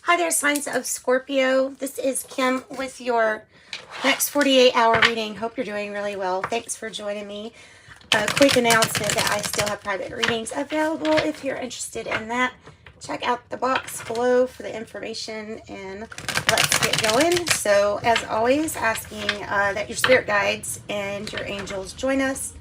Hi there, signs of Scorpio. This is Kim with your next 48-hour reading. Hope you're doing really well. Thanks for joining me. A quick announcement that I still have private readings available if you're interested in that. Check out the box below for the information and let's get going. So as always, asking that your spirit guides and your angels join us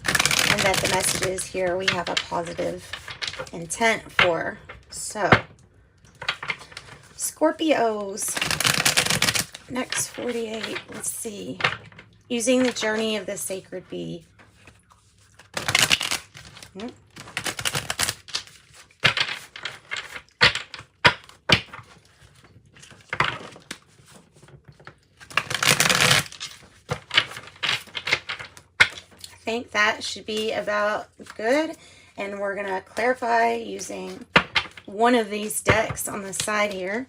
and that the messages here we have a positive intent for. So Scorpios, next 48, let's see. Using the journey of the sacred bee. I think that should be about good. And we're going to clarify using one of these decks on the side here.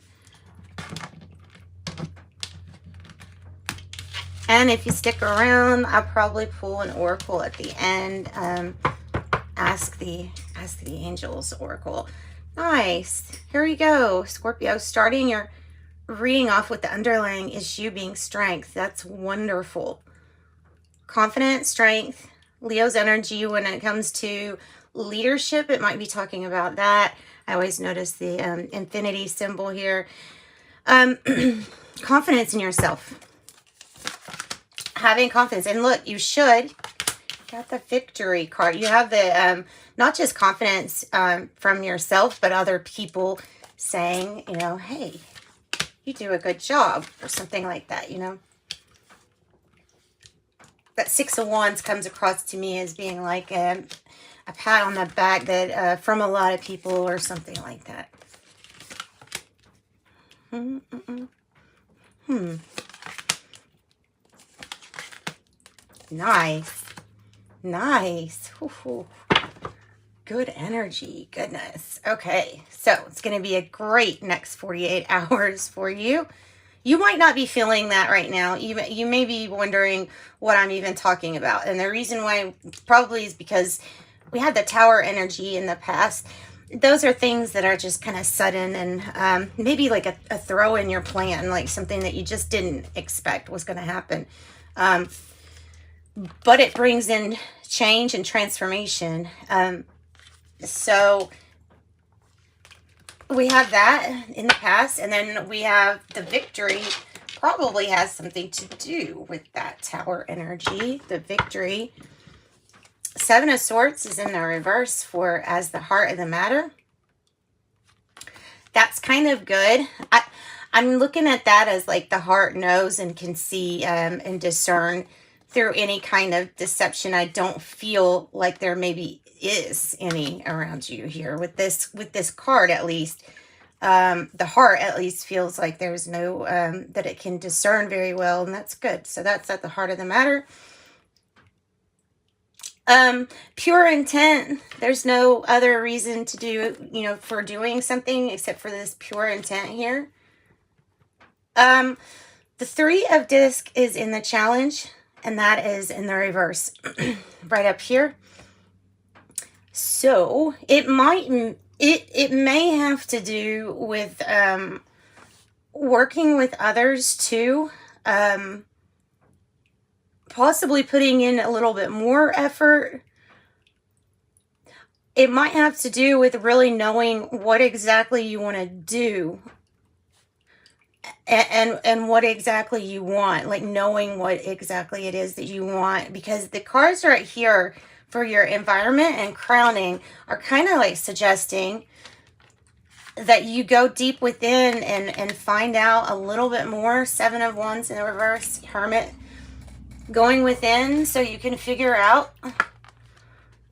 And if you stick around, I'll probably pull an oracle at the end. Ask the angels oracle. Nice. Here we go, Scorpio. Starting your reading off with the underlying issue being strength. That's wonderful. Confidence, strength, Leo's energy when it comes to leadership. It might be talking about that. I always notice the infinity symbol here. Confidence in yourself. Having confidence. And look, you should. Got the victory card. You have the, not just confidence from yourself, but other people saying, you know, hey, you do a good job or something like that, you know. That Six of Wands comes across to me as being like a pat on the back that from a lot of people or something like that. Nice. Nice. Ooh. Good energy. Goodness. Okay. So it's going to be a great next 48 hours for you. You might not be feeling that right now. You may be wondering what I'm even talking about. And the reason why probably is because we had the tower energy in the past. Those are things that are just kind of sudden and maybe like a throw in your plan, like something that you just didn't expect was going to happen. But it brings in change and transformation. So we have that in the past, and then we have the victory probably has something to do with that tower energy. The victory. Seven of Swords is in the reverse for as the heart of the matter. That's kind of good. I'm looking at that as like the heart knows and can see and discern through any kind of deception. I don't feel like there maybe is any around you here with this card. At least the heart at least feels like there's no that it can discern very well, and that's good. So that's at the heart of the matter. Pure intent. There's no other reason to do, you know, for doing something except for this pure intent here. The Three of Disc is in the challenge, and that is in the reverse right up here. So it may have to do with working with others too. Possibly putting in a little bit more effort. It might have to do with really knowing what exactly you want to do and what exactly you want, like knowing what exactly it is that you want, because the cards right here for your environment and crowning are kind of like suggesting that you go deep within and find out a little bit more. Seven of Wands in the reverse, Hermit. Going within so you can figure out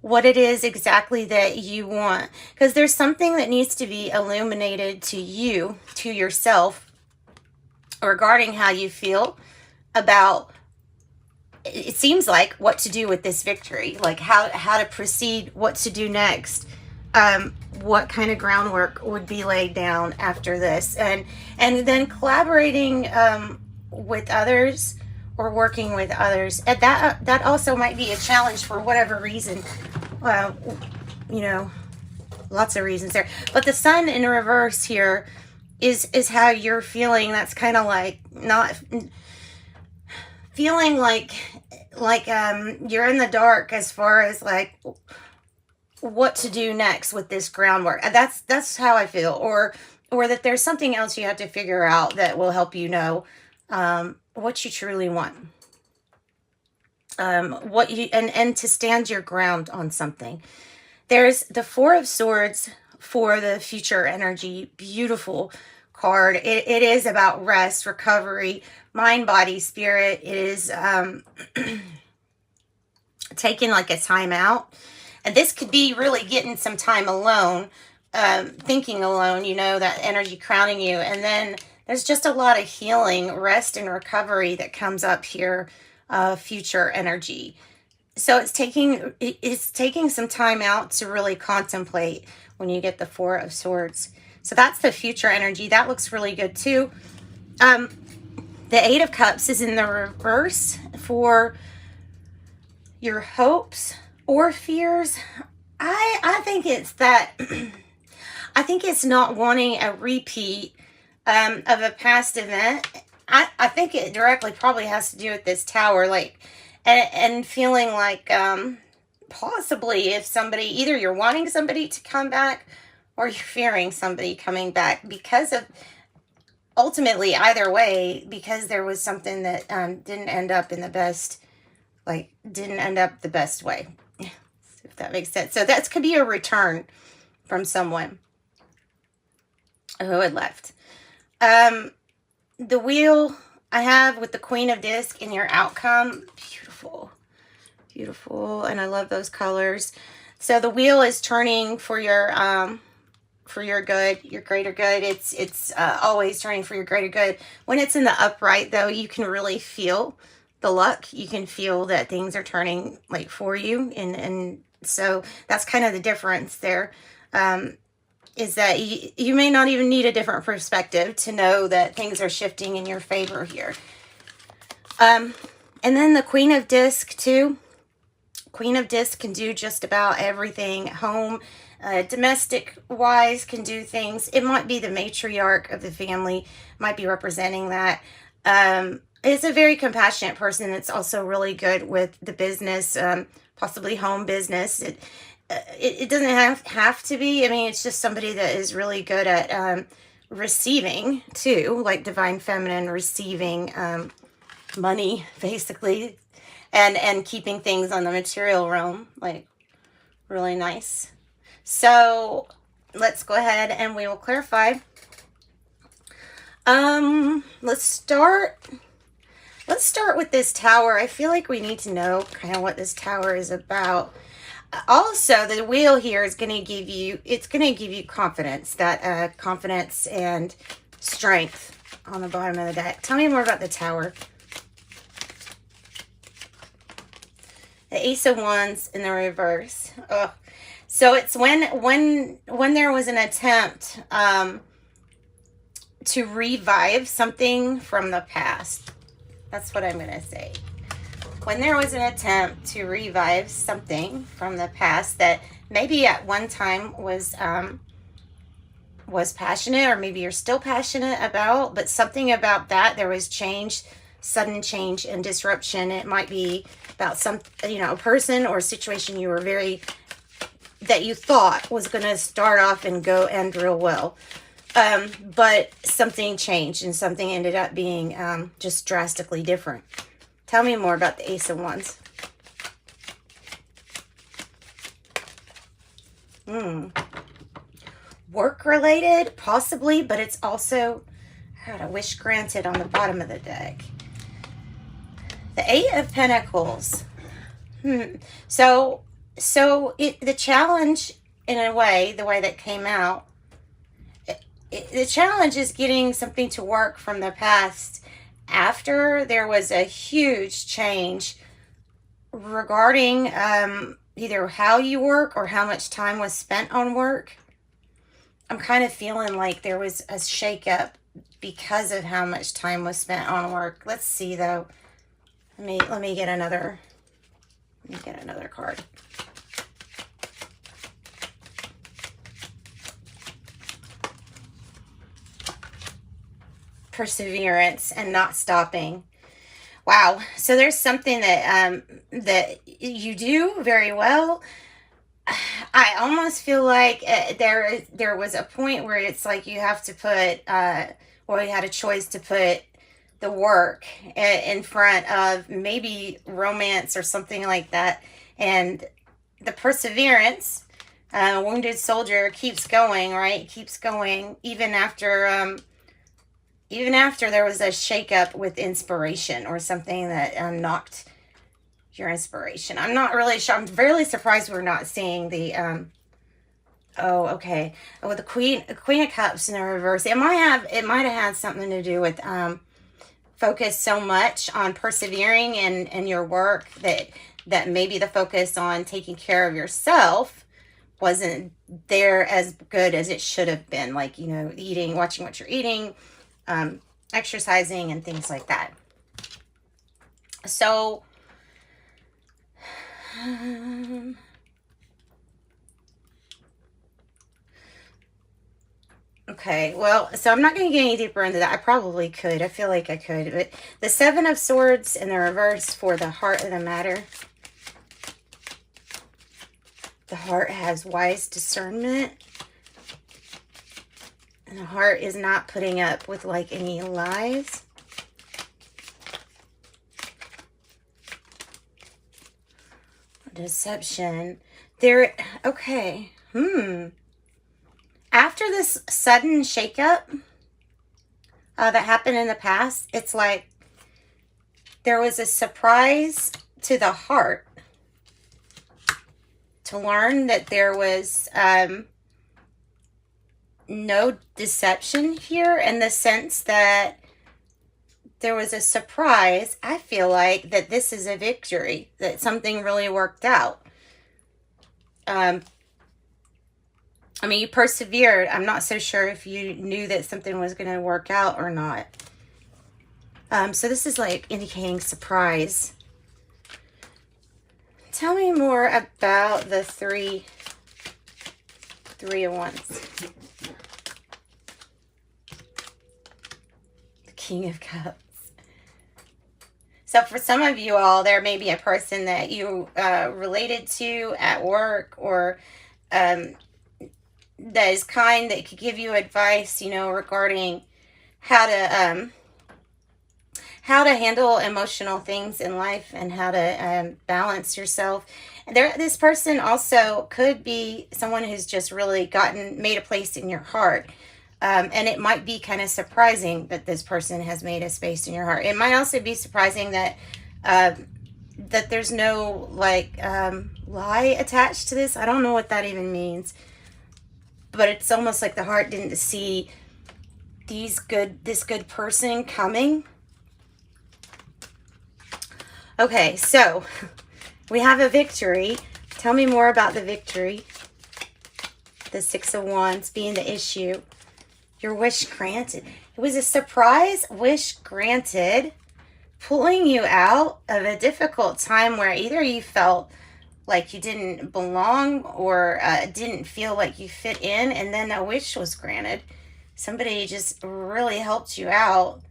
what it is exactly that you want. Because there's something that needs to be illuminated to you, to yourself, regarding how you feel about, it seems like, what to do with this victory. Like how to proceed, what to do next. What kind of groundwork would be laid down after this. And then collaborating with others, or working with others. And that also might be a challenge for whatever reason. You know, lots of reasons there. But the Sun in reverse here is how you're feeling. That's kind of like not feeling like you're in the dark as far as like what to do next with this groundwork. That's how I feel. Or that there's something else you have to figure out that will help you know what you truly want. What you and to stand your ground on something. There's the Four of Swords for the future energy. Beautiful card. It is about rest, recovery, mind, body, spirit. It is taking like a time out. And this could be really getting some time alone, thinking alone, you know, that energy crowning you. And then there's just a lot of healing, rest, and recovery that comes up here, future energy. So it's taking some time out to really contemplate when you get the Four of Swords. So that's the future energy. That looks really good too. The Eight of Cups is in the reverse for your hopes or fears. I think it's that I think it's not wanting a repeat of a past event. I think it directly probably has to do with this Tower, like, and feeling like possibly if somebody, either you're wanting somebody to come back or you're fearing somebody coming back because of, ultimately either way, because there was something that didn't end up in the best, like didn't end up the best way, if that makes sense. So that could be a return from someone who had left. The wheel I have with the Queen of Disc in your outcome, beautiful, beautiful, and I love those colors. So the wheel is turning for your good, your greater good. It's always turning for your greater good. When it's in the upright, though, you can really feel the luck. You can feel that things are turning like for you, and so that's kind of the difference there. Is that you may not even need a different perspective to know that things are shifting in your favor here. And then the Queen of Disc too. Queen of Disc can do just about everything. Home, domestic wise, can do things. It might be the matriarch of the family, might be representing that. It's a very compassionate person. It's also really good with the business, possibly home business. It doesn't have to be. I mean, it's just somebody that is really good at receiving too, like divine feminine, receiving money basically, and keeping things on the material realm, like really nice. So let's go ahead and we will clarify. Let's start with this Tower. I feel like we need to know kind of what this Tower is about. Also, the wheel here is going to give you, it's going to give you confidence, that confidence and strength on the bottom of the deck. Tell me more about the Tower. The Ace of Wands in the reverse. Oh. So it's when there was an attempt to revive something from the past. That's what I'm going to say. When there was an attempt to revive something from the past that maybe at one time was passionate, or maybe you're still passionate about, but something about that, there was change, sudden change and disruption. It might be about some, a person or a situation you were that you thought was going to start off and go end real well. But something changed and something ended up being just drastically different. Tell me more about the Ace of Wands. Work related, possibly, but it's also, I got a wish granted on the bottom of the deck. The Eight of Pentacles. So the challenge, in a way, the way that came out, the challenge is getting something to work from the past after there was a huge change regarding either how you work or how much time was spent on work. I'm kind of feeling like there was a shakeup because of how much time was spent on work. Let's see though. Let me get another card. perseverance and not stopping. Wow. So there's something that that you do very well. I almost feel like there was a point where it's like you have to put, or you had a choice to put the work in front of maybe romance or something like that. And the perseverance, wounded soldier keeps going, right? Keeps going even after there was a shakeup with inspiration or something that knocked your inspiration. I'm not really sure. I'm really surprised we're not seeing the oh, okay. Oh, the Queen of Cups in the reverse. It might have had something to do with focus so much on persevering in your work that maybe the focus on taking care of yourself wasn't there as good as it should have been. Like, you know, eating, watching what you're eating, exercising and things like that. So okay, well, so I'm not going to get any deeper into that. I probably could. I feel like I could. But the Seven of Swords in the reverse for the heart of the matter. The heart has wise discernment. And the heart is not putting up with like any lies. Deception. There, okay. After this sudden shakeup that happened in the past, it's like there was a surprise to the heart to learn that there was no deception here, in the sense that there was a surprise. I feel like that this is a victory, that something really worked out. I mean, you persevered. I'm not so sure if you knew that something was going to work out or not. So this is like indicating surprise. Tell me more about the three of Wands. The King of Cups. So for some of you all, there may be a person that you related to at work, or that is kind, that could give you advice, you know, regarding how to handle emotional things in life and how to balance yourself. This person also could be someone who's just really made a place in your heart. And it might be kind of surprising that this person has made a space in your heart. It might also be surprising that that there's no like lie attached to this. I don't know what that even means. But it's almost like the heart didn't see this good person coming. Okay, so we have a victory. Tell me more about the victory. The Six of Wands being the issue. Your wish granted. It was a surprise wish granted, pulling you out of a difficult time where either you felt like you didn't belong or didn't feel like you fit in, and then a wish was granted. Somebody just really helped you out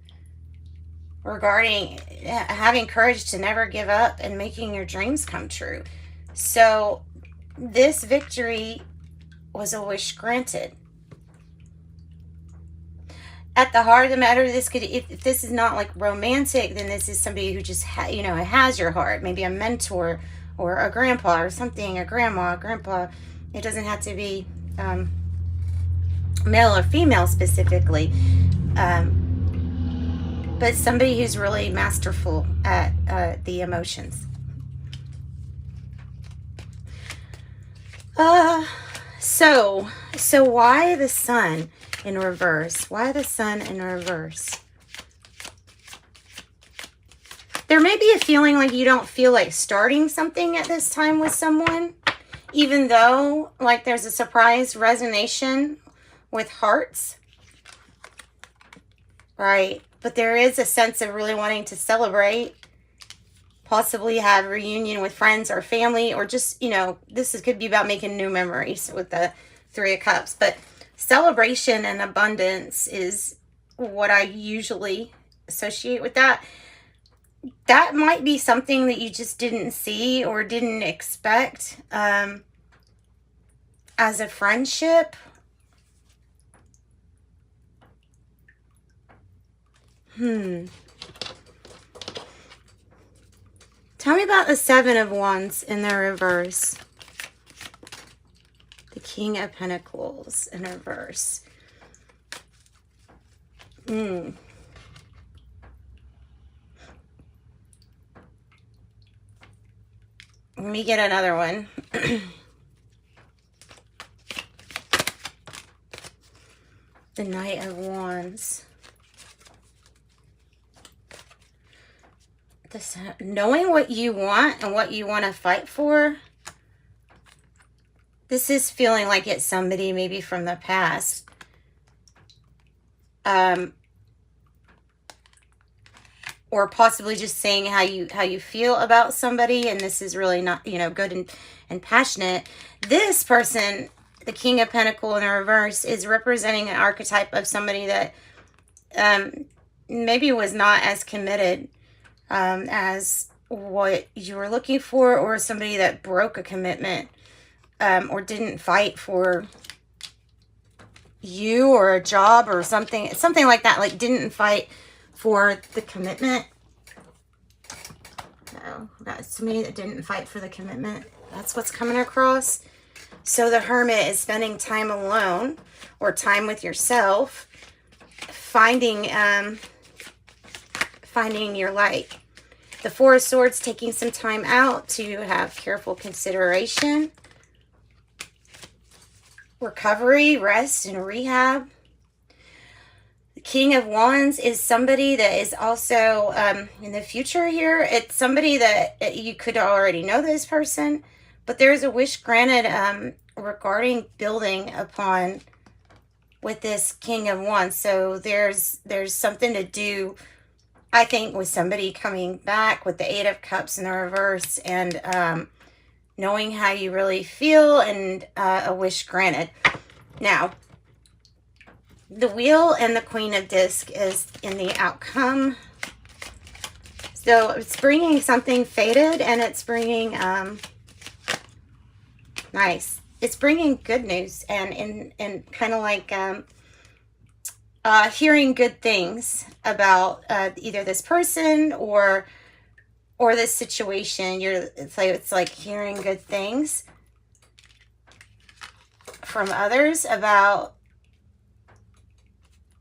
regarding having courage to never give up and making your dreams come true. So this victory was a wish granted. At the heart of the matter, this could, if this is not like romantic, then this is somebody who just has your heart. Maybe a mentor or a grandpa or something, a grandma, grandpa. It doesn't have to be male or female specifically, but somebody who's really masterful at the emotions. So why the Sun in reverse? Why the Sun in reverse? There may be a feeling like you don't feel like starting something at this time with someone, even though like there's a surprise resonation with hearts, right? But there is a sense of really wanting to celebrate, possibly have a reunion with friends or family, or just, could be about making new memories with the Three of Cups. But celebration and abundance is what I usually associate with that. That might be something that you just didn't see or didn't expect as a friendship. Tell me about the Seven of Wands in the reverse. The King of Pentacles in reverse. Let me get another one. The Knight of Wands. Knowing what you want and what you want to fight for. This is feeling like it's somebody maybe from the past. Or possibly just saying how you feel about somebody, and this is really not, you know, good and passionate. This person, the King of Pentacles in the reverse, is representing an archetype of somebody that maybe was not as committed as what you were looking for, or somebody that broke a commitment or didn't fight for you or a job or something like that, like didn't fight for the commitment. No, that's somebody that didn't fight for the commitment. That's what's coming across. So the Hermit is spending time alone or time with yourself, finding your light. The Four of Swords, taking some time out to have careful consideration, recovery, rest, and rehab. The King of Wands is somebody that is also in the future here. It's somebody that you could already know this person, but there's a wish granted regarding building upon with this King of Wands. So there's something to do, I think, with somebody coming back with the Eight of Cups in the reverse, and knowing how you really feel, and a wish granted. Now, the Wheel and the Queen of Disc is in the outcome. So it's bringing something fated, and it's bringing nice. It's bringing good news, and kind of like hearing good things about either this person or this situation. It's like hearing good things from others about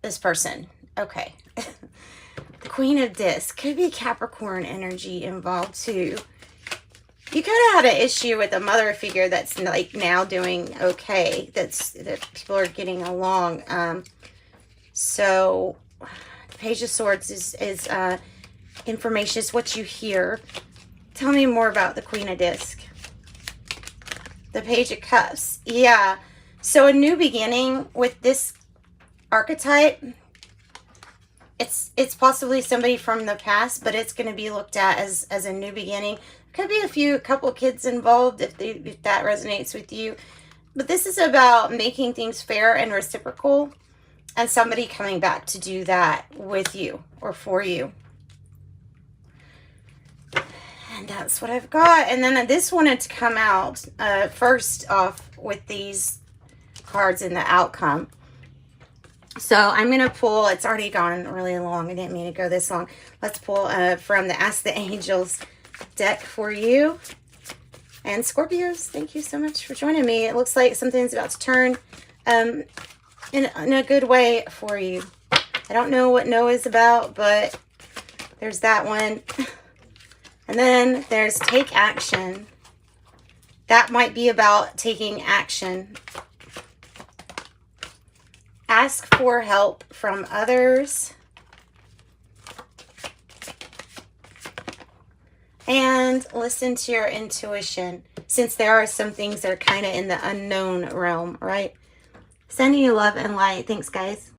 this person. Okay. The Queen of Discs could be Capricorn energy involved too. You could have had an issue with a mother figure that's like now doing okay. That people are getting along. So the Page of Swords is information, is what you hear. Tell me more about the Queen of Discs. The Page of Cups. Yeah. So a new beginning with this archetype. It's possibly somebody from the past, but it's going to be looked at as a new beginning. Could be a couple kids involved if that resonates with you. But this is about making things fair and reciprocal, and somebody coming back to do that with you or for you. And that's what I've got. And then this wanted to come out first off with these cards in the outcome. So I'm going to pull, it's already gone really long. I didn't mean to go this long. Let's pull from the Ask the Angels deck for you. And Scorpios, thank you so much for joining me. It looks like something's about to turn in a good way for you. I don't know what no is about, but there's that one. And then there's Take Action. That might be about taking action. Ask for help from others. And listen to your intuition, since there are some things that are kind of in the unknown realm, right? Sending you love and light. Thanks, guys.